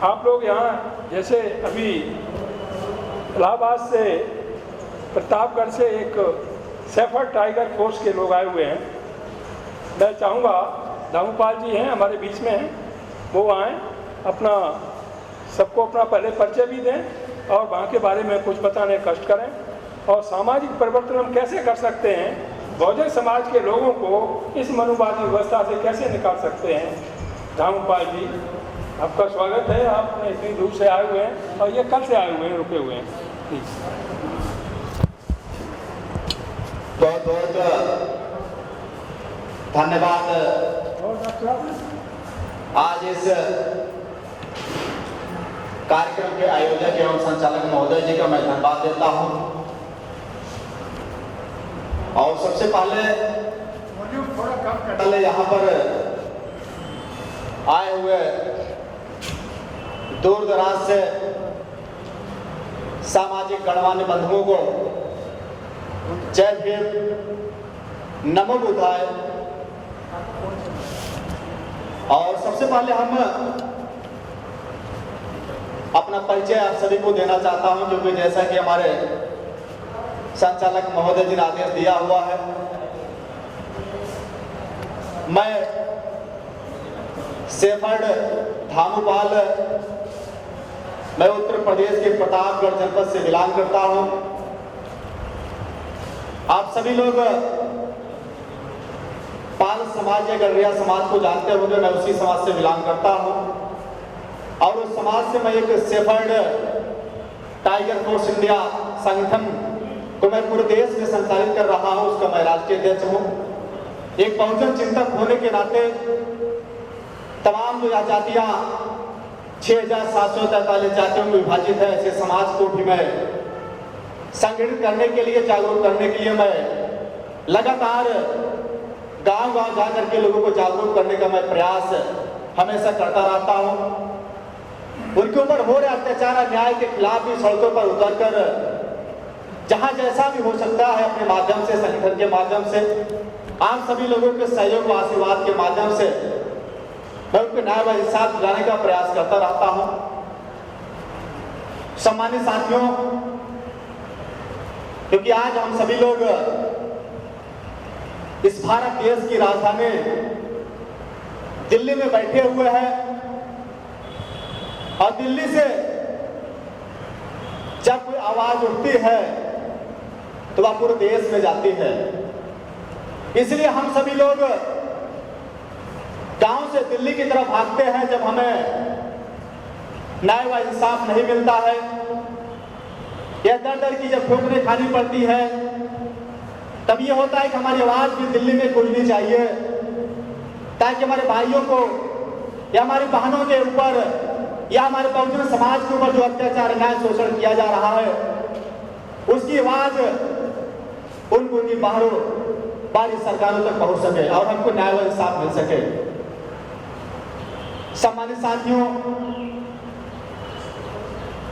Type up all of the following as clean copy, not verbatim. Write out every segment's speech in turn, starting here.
आप लोग यहाँ जैसे अभी इलाहाबाद से प्रतापगढ़ से एक शेफर्ड टाइगर फोर्स के लोग आए हुए हैं। मैं चाहूँगा दामूपाल जी हैं हमारे बीच में हैं, वो आएँ, अपना सबको अपना पहले परिचय भी दें और वहाँ के बारे में कुछ बताने का कष्ट करें और सामाजिक परिवर्तन हम कैसे कर सकते हैं, बहुजन समाज के लोगों को इस मनुवादी व्यवस्था से कैसे निकाल सकते हैं। दामूपाल जी, आपका स्वागत है। आप इतनी दूर से आए हुए हैं और ये कल से आए हुए हैं, रुके हुए हैं। बहुत बहुत धन्यवाद। आज इस कार्यक्रम के आयोजक एवं संचालक महोदय जी का मैं धन्यवाद देता हूं। और सबसे पहले यहाँ पर आए हुए दूर दराज से सामाजिक गणमान्य बंधुओं को जय भीम, नमो बुद्धाय। और सबसे पहले हम अपना परिचय आप सभी को देना चाहता हूं, क्योंकि जैसा कि हमारे संचालक महोदय जी ने आदेश दिया हुआ है, मैं शेफर्ड दामूपाल, मैं उत्तर प्रदेश के प्रतापगढ़ जनपद से बिलोंग करता हूं। आप सभी लोग पाल समाज या गढ़रिया समाज को जानते होंगे, मैं उसी समाज से बिलोंग करता हूं और उस समाज से मैं एक शेफर्ड टाइगर फोर्स इंडिया संगठन को मैं पूरे देश में संचालित कर रहा हूं, उसका मैं राष्ट्रीय अध्यक्ष हूं। एक बहुजन चिंतक होने के नाते तमाम जो जातियां 6743 जातियों में विभाजित है, ऐसे समाज को भी मैं संगठित करने के लिए, जागरूक करने के लिए मैं लगातार गांव-गांव जाकर के लोगों को जागरूक करने का मैं प्रयास हमेशा करता रहता हूं। उनके ऊपर हो रहे अत्याचार अन्याय के खिलाफ भी सड़कों पर उतरकर जहां जैसा भी हो सकता है अपने माध्यम से, संगठन के माध्यम से, आप सभी लोगों के सहयोग व आशीर्वाद के माध्यम से मैं उनको न्याय व इंसाफ दिलाने का प्रयास करता रहता हूं। सम्मानित साथियों, क्योंकि आज हम सभी लोग इस भारत देश की राजधानी दिल्ली में बैठे हुए हैं और दिल्ली से जब कोई आवाज उठती है तो वह पूरे देश में जाती है। इसलिए हम सभी लोग गांव से दिल्ली की तरफ भागते हैं जब हमें न्याय व इंसाफ नहीं मिलता है, या दर दर की जब ठोकरें खानी पड़ती है, तब ये होता है कि हमारी आवाज भी दिल्ली में गूंजनी चाहिए, ताकि हमारे भाइयों को या हमारी बहनों के ऊपर या हमारे बहुजन समाज के ऊपर जो अत्याचार न्याय शोषण किया जा रहा है, उसकी आवाज उनकी बाहरों बाहरी सरकारों तक पहुंच सके और हमको न्याय व इंसाफ मिल सके। सम्मानित साथियों,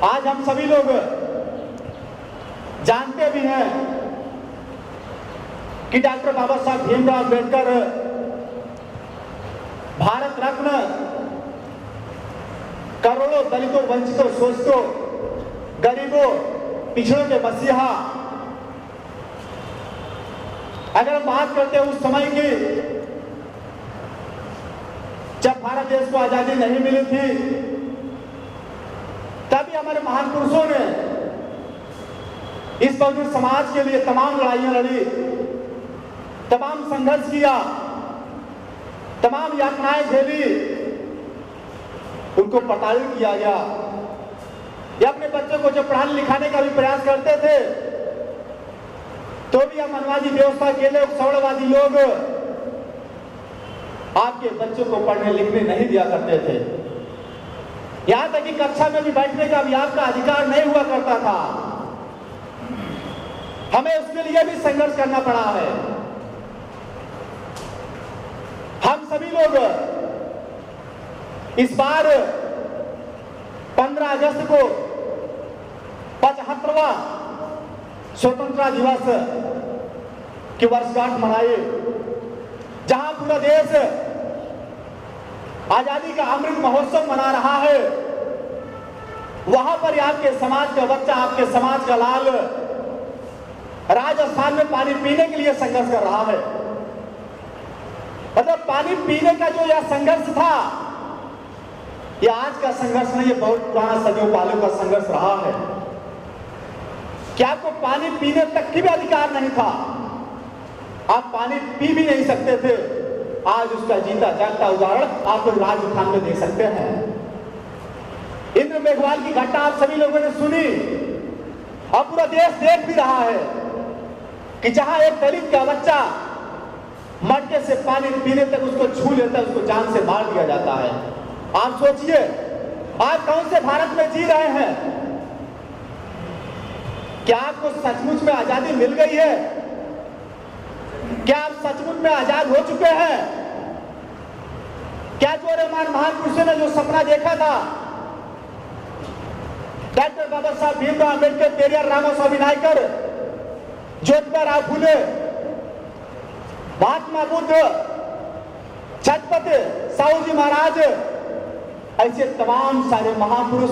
आज हम सभी लोग जानते भी हैं कि डॉक्टर बाबा साहब भीमराव अम्बेडकर भारत रत्न, करोड़ों दलितों, वंचितों, शोषितों, गरीबों, पिछड़ों के मसीहा। अगर हम बात करते हैं उस समय की जब भारत देश को आजादी नहीं मिली थी, तभी हमारे महान पुरुषों ने इस बहुजन समाज के लिए तमाम लड़ाइयां लड़ी, तमाम संघर्ष किया, तमाम यातनाएं झेली, उनको प्रताड़ित किया गया। या अपने बच्चों को जब पढ़ाने लिखाने का भी प्रयास करते थे तो भी हम मनवादी व्यवस्था के लोग, सौड़वादी लोग आपके बच्चों को पढ़ने लिखने नहीं दिया करते थे। यहां तक कि कक्षा में भी बैठने का भी आपका अधिकार नहीं हुआ करता था। हमें उसके लिए भी संघर्ष करना पड़ा है। हम सभी लोग इस बार 15 अगस्त को 75वां स्वतंत्रता दिवस की वर्षगांठ मनाए, जहां पूरा देश आजादी का अमृत महोत्सव मना रहा है। वहां पर आपके समाज का बच्चा, आपके समाज का लाल राजस्थान में पानी पीने के लिए संघर्ष कर रहा है। मतलब पानी पीने का जो यह संघर्ष था, यह आज का संघर्ष नहीं, ये बहुत पुराना सदियों पहले का संघर्ष रहा है। क्या आपको पानी पीने तक की भी अधिकार नहीं था, आप पानी पी भी नहीं सकते थे। आज उसका जीता जागता उदाहरण आप लोग राजस्थान में देख सकते हैं। इंद्र मेघवाल की घटना आप सभी लोगों ने सुनी और पूरा देश देख भी रहा है कि जहां एक दलित का बच्चा मटके से पानी पीने तक उसको छू लेता है, उसको जान से मार दिया जाता है। आप सोचिए, आप कौन से भारत में जी रहे हैं? क्या आपको सचमुच में आजादी मिल गई है? क्या आप सचमुच में आजाद हो चुके हैं? क्या जो रहमान महान पुरुषों ने जो सपना देखा था, डॉक्टर बाबा साहब भीमराव अम्बेडकर, पेरियार रामास्वामी नायकर, ज्योतिबा राव फुले, महात्मा बुद्ध, छत्रपति साहू जी महाराज, ऐसे तमाम सारे महापुरुष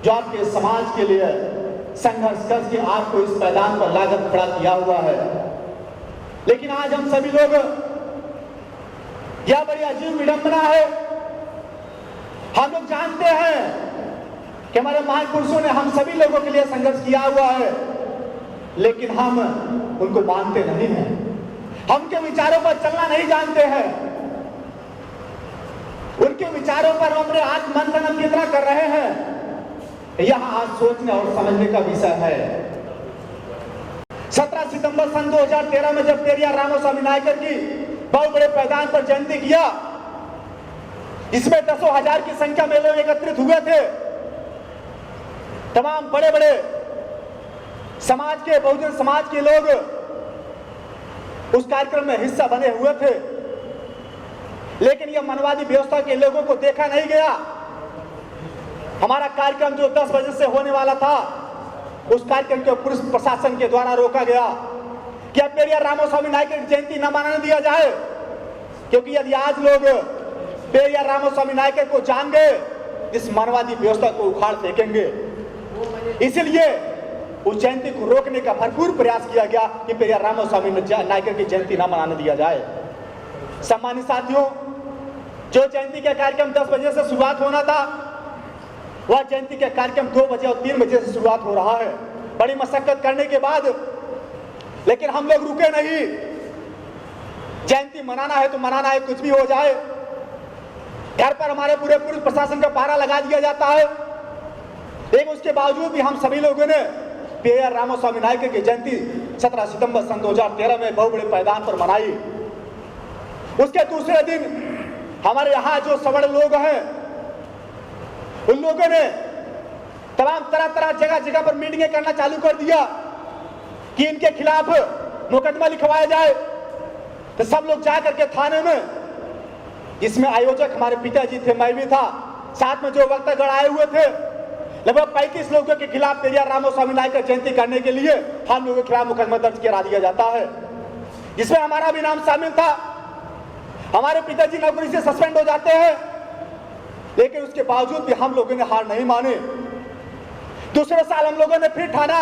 जो आपके समाज के लिए संघर्ष करके आपको इस मैदान पर लाकर खड़ा किया हुआ है। लेकिन आज हम सभी लोग, यह बड़ी अजीब विडंबना है, हम लोग जानते हैं कि हमारे महापुरुषों ने हम सभी लोगों के लिए संघर्ष किया हुआ है, लेकिन हम उनको मानते नहीं हैं, हम उनके विचारों पर चलना नहीं जानते हैं। उनके विचारों पर हम अपने आत्ममंथन कितना कर रहे हैं, यह आज सोचने और समझने का विषय है। 17 सितंबर सन 2013 में जब पेरियार रामास्वामी नायकर की बहुत बड़े मैदान पर जयंती किया, इसमें दसों हजार की संख्या में लोग एकत्रित हुए थे। तमाम बड़े बड़े समाज के, बहुजन समाज के लोग उस कार्यक्रम में हिस्सा बने हुए थे। लेकिन यह मनवादी व्यवस्था के लोगों को देखा नहीं गया। हमारा कार्यक्रम जो 10 बजे से होने वाला था, उस कार्यक्रम को पुलिस प्रशासन के द्वारा रोका गया कि अब पेरियार रामास्वामी नायकर की जयंती न मनाने दिया जाए, क्योंकि यदि आज लोग पेरियार रामास्वामी नायकर को जान गए, इस मनवादी व्यवस्था को उखाड़ फेंकेंगे। इसलिए उस जयंती को रोकने का भरपूर प्रयास किया गया कि पेरियार रामास्वामी नायकर की जयंती न मनाने दिया जाए। सम्मानित साथियों, जो जयंती का कार्यक्रम 10 बजे से शुरुआत होना था, वह जयंती का कार्यक्रम 2 बजे और 3 बजे से शुरुआत हो रहा है। बड़ी मशक्कत करने के बाद, लेकिन हम लोग रुके नहीं। जयंती मनाना है तो मनाना है, कुछ भी हो जाए। घर पर हमारे पूरे पुलिस प्रशासन का पहरा लगा दिया जाता है, लेकिन उसके बावजूद भी हम सभी लोगों ने पेरियार रामास्वामी नायकर की जयंती 17 सितंबर सन 2013 में बहुत बड़े मैदान पर मनाई। उसके दूसरे दिन हमारे यहाँ जो सवर्ण लोग हैं, उन लोगों ने तमाम तरह जगह जगह पर मीटिंगें करना चालू कर दिया कि इनके खिलाफ मुकदमा लिखवाया जाए। तो सब लोग जा करके थाने में, जिसमें आयोजक हमारे पिताजी थे, मैं भी था, साथ में जो वक्तागण आए हुए थे, लगभग 35 लोगों के खिलाफ पेरियार रामास्वामी नायकर जयंती करने के लिए हम लोगों के खिलाफ मुकदमा दर्ज करा दिया जाता है, जिसमें हमारा भी नाम शामिल था। हमारे पिताजी नौकरी से सस्पेंड हो जाते हैं, लेकिन उसके बावजूद भी हम लोगों ने हार नहीं मानी। दूसरे साल हम लोगों ने फिर ठाना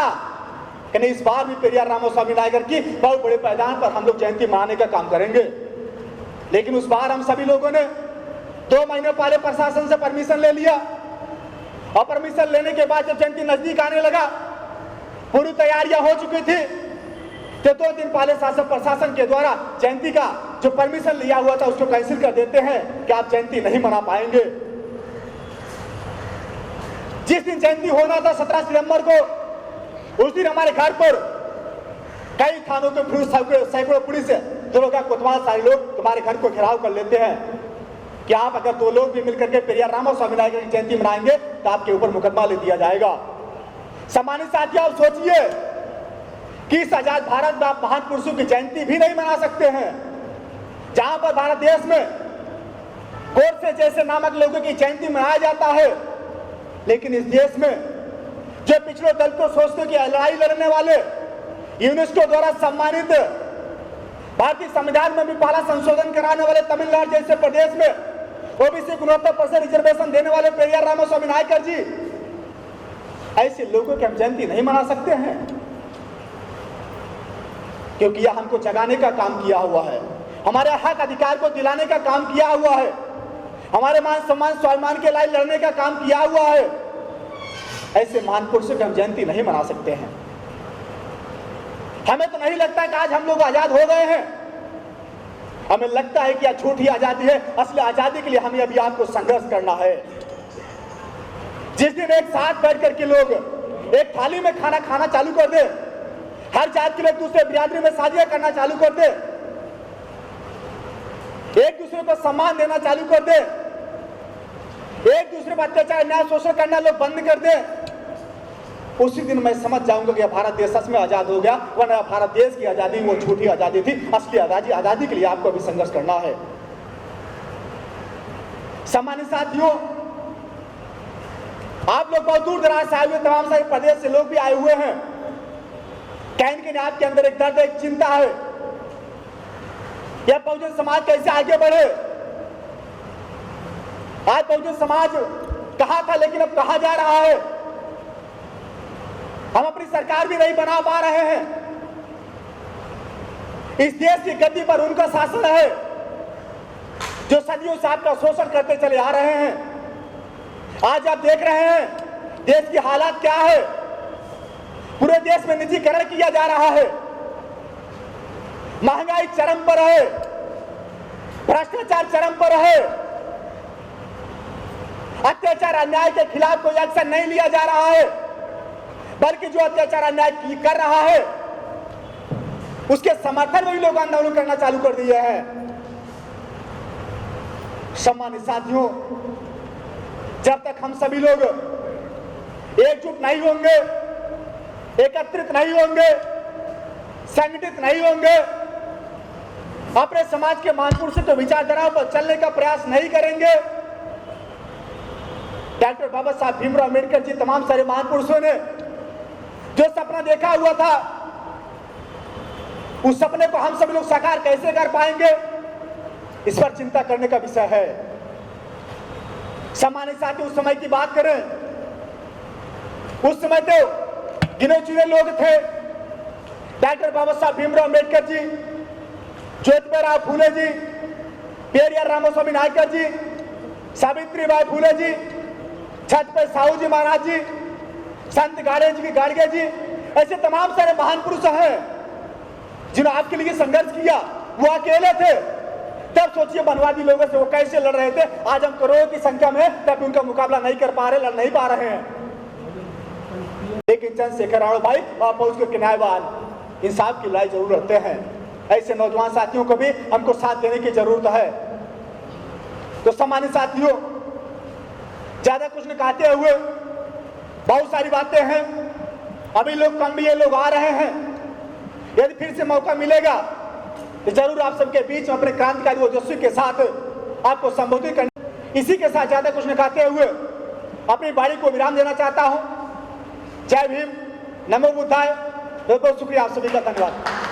कि नहीं, इस बार भी पेरियार रामास्वामी नायकर की बहुत बड़े मैदान पर हम लोग जयंती मनाने का काम करेंगे। लेकिन उस बार हम सभी लोगों ने 2 महीने पहले प्रशासन से परमिशन ले लिया, और परमिशन लेने के बाद जब जयंती नजदीक आने लगा, पूरी तैयारियां हो चुकी थी, तो 2 दिन पहले शासन प्रशासन के द्वारा जयंती का जो परमिशन लिया हुआ था उसको कैंसिल कर देते हैं कि आप जयंती नहीं मना पाएंगे। जिस दिन जयंती होना था 17 सितंबर को, उस दिन हमारे घर पर कई थानों के सैकड़ों पुलिस दरोगा कोतवाल सारे लोग तुम्हारे घर को घेराव कर लेते हैं कि आप अगर 2 लोग भी मिलकर के पेरियार रामास्वामी नायकर की जयंती मनाएंगे तो आपके ऊपर मुकदमा ले दिया जाएगा। सम्मानित साथियों, आप सोचिए कि इस आजाद भारत में आप महान पुरुषों की जयंती भी नहीं मना सकते हैं, जहां पर भारत देश में गोडसे जैसे नामक लोगों की जयंती मनाया जाता है। लेकिन इस देश में जो पिछड़ों दलितों शोषितों की लड़ाई लड़ने वाले, यूनेस्को द्वारा सम्मानित, भारतीय संविधान में भी पहला संशोधन कराने वाले तमिलनाडु जैसे प्रदेश में ओबीसी को 69% रिजर्वेशन देने वाले पेरियार रामास्वामी नायकर जी ऐसे लोगों की हम जयंती नहीं मना सकते हैं, क्योंकि यह हमको जगाने का काम किया हुआ है, हमारे हक अधिकार को दिलाने का काम किया हुआ है, हमारे मान सम्मान स्वाभिमान के लिए लड़ने का काम किया हुआ है। ऐसे महान पुरुषों की हम जयंती नहीं मना सकते हैं। हमें तो नहीं लगता कि आज हम लोग आजाद हो गए हैं, हमें लगता है कि यह झूठी आजादी है। असली आजादी के लिए हमें अभी आपको संघर्ष करना है। जिस दिन एक साथ बैठ करके लोग एक थाली में खाना खाना चालू कर दे, हर जात के लोग दूसरे बिरादरी में शादियां करना चालू कर दे, एक दूसरे को सम्मान देना चालू कर दे, एक दूसरे पर अत्याचार अन्याय शोषण करना लोग बंद कर दे, उसी दिन मैं समझ जाऊंगा कि भारत देश सच में आजाद हो गया। वरना भारत देश की आजादी वो झूठी आजादी थी। असली आजादी के लिए आपको अभी संघर्ष करना है। सम्मानित साथियों, आप लोग बहुत दूर दराज से आए हुए, तमाम सारे प्रदेश से लोग भी आए हुए हैं। कहीं न आपके अंदर एक दर्द, एक चिंता है, यह बहुजन समाज कैसे आगे बढ़े। आज बहुजन समाज कहां था, लेकिन अब कहां जा रहा है। हम अपनी सरकार भी नहीं बना पा रहे हैं। इस देश की गद्दी पर उनका शासन है जो सदियों से आपका शोषण करते चले आ रहे हैं। आज आप देख रहे हैं देश की हालात क्या है। पूरे देश में निजीकरण किया जा रहा है, महंगाई चरम पर है, भ्रष्टाचार चरम पर है, अत्याचार अन्याय के खिलाफ कोई एक्शन नहीं लिया जा रहा है, बल्कि जो अत्याचार अन्याय कर रहा है उसके समर्थन में भी लोग आंदोलन करना चालू कर दिए हैं। सम्मानित साथियों, जब तक हम सभी लोग एकजुट नहीं होंगे, एकत्रित नहीं होंगे, संगठित नहीं होंगे, अपने समाज के महापुरुषों के विचारधाराओं पर चलने का प्रयास नहीं करेंगे, डॉक्टर बाबा साहब भीमराव अम्बेडकर जी, तमाम सारे महापुरुषों ने जो सपना देखा हुआ था, उस सपने को हम सब लोग साकार कैसे कर पाएंगे, इस पर चिंता करने का विषय है। सम्मानित साथी, उस समय की बात करें, उस समय तो गिने चुने लोग थे। डॉक्टर बाबा साहब भीमराव अम्बेडकर जी, ज्योतिबा फूले जी, पेरियार रामास्वामी नायकर जी, सावित्रीबाई फूले जी, छत्रपति साहू जी महाराज जी, संत गाड़गे जी, ऐसे तमाम सारे महान पुरुष हैं जिन्होंने आपके लिए संघर्ष किया। वो अकेले थे, तब सोचिए वनवादी लोगों से वो कैसे लड़ रहे थे। आज हम करोड़ों की संख्या में तब उनका मुकाबला नहीं कर पा रहे, लड़ नहीं पा रहे हैं। लेकिन चंद्रशेखर आजाद भाई वहां पहुंच के न्यायवान इंसाफ की लड़ाई जरूर रखते हैं। ऐसे नौजवान साथियों को भी हमको साथ देने की जरूरत है। तो सम्मानित साथियों, ज्यादा कुछ न कहते हुए, बहुत सारी बातें हैं, अभी लोग कम भी ये लोग आ रहे हैं। यदि फिर से मौका मिलेगा तो जरूर आप सबके बीच में अपने क्रांतिकारी ओजस्वी के साथ आपको संबोधित करने। इसी के साथ ज्यादा कुछ न कहते हुए अपनी बारी को विराम देना चाहता हूं। जय भीम, नमो बुद्धाय। बहुत बहुत शुक्रिया आप सभी का, धन्यवाद।